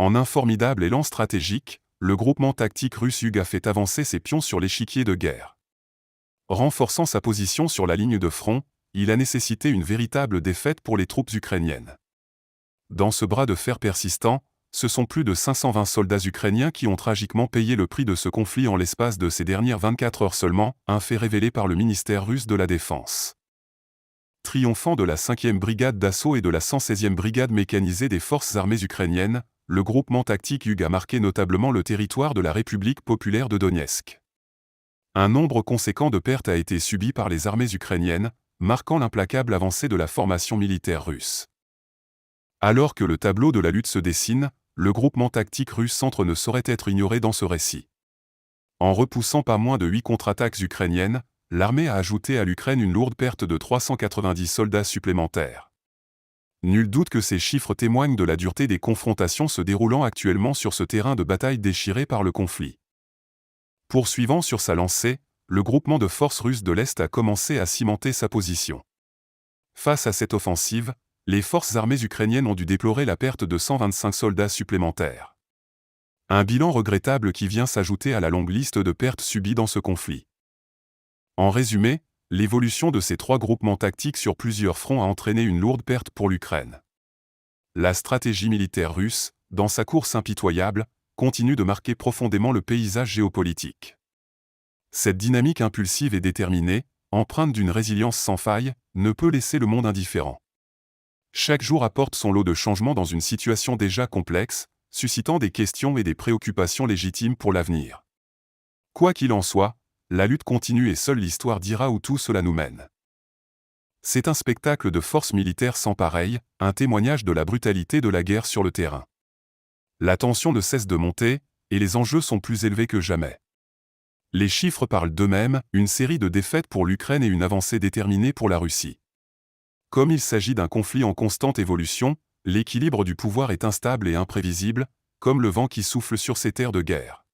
En un formidable élan stratégique, le groupement tactique russe Yug a fait avancer ses pions sur l'échiquier de guerre. Renforçant sa position sur la ligne de front, il a nécessité une véritable défaite pour les troupes ukrainiennes. Dans ce bras de fer persistant, ce sont plus de 520 soldats ukrainiens qui ont tragiquement payé le prix de ce conflit en l'espace de ces dernières 24 heures seulement, un fait révélé par le ministère russe de la Défense. Triomphant de la 5e brigade d'assaut et de la 116e brigade mécanisée des forces armées ukrainiennes, le groupement tactique Yug a marqué notablement le territoire de la République populaire de Donetsk. Un nombre conséquent de pertes a été subi par les armées ukrainiennes, marquant l'implacable avancée de la formation militaire russe. Alors que le tableau de la lutte se dessine, le groupement tactique russe centre ne saurait être ignoré dans ce récit. En repoussant pas moins de 8 contre-attaques ukrainiennes, l'armée a ajouté à l'Ukraine une lourde perte de 390 soldats supplémentaires. Nul doute que ces chiffres témoignent de la dureté des confrontations se déroulant actuellement sur ce terrain de bataille déchiré par le conflit. Poursuivant sur sa lancée, le groupement de forces russes de l'Est a commencé à cimenter sa position. Face à cette offensive, les forces armées ukrainiennes ont dû déplorer la perte de 125 soldats supplémentaires. Un bilan regrettable qui vient s'ajouter à la longue liste de pertes subies dans ce conflit. En résumé, l'évolution de ces 3 groupements tactiques sur plusieurs fronts a entraîné une lourde perte pour l'Ukraine. La stratégie militaire russe, dans sa course impitoyable, continue de marquer profondément le paysage géopolitique. Cette dynamique impulsive et déterminée, empreinte d'une résilience sans faille, ne peut laisser le monde indifférent. Chaque jour apporte son lot de changements dans une situation déjà complexe, suscitant des questions et des préoccupations légitimes pour l'avenir. Quoi qu'il en soit, la lutte continue et seule l'histoire dira où tout cela nous mène. C'est un spectacle de force militaire sans pareil, un témoignage de la brutalité de la guerre sur le terrain. La tension ne cesse de monter, et les enjeux sont plus élevés que jamais. Les chiffres parlent d'eux-mêmes, une série de défaites pour l'Ukraine et une avancée déterminée pour la Russie. Comme il s'agit d'un conflit en constante évolution, l'équilibre du pouvoir est instable et imprévisible, comme le vent qui souffle sur ces terres de guerre.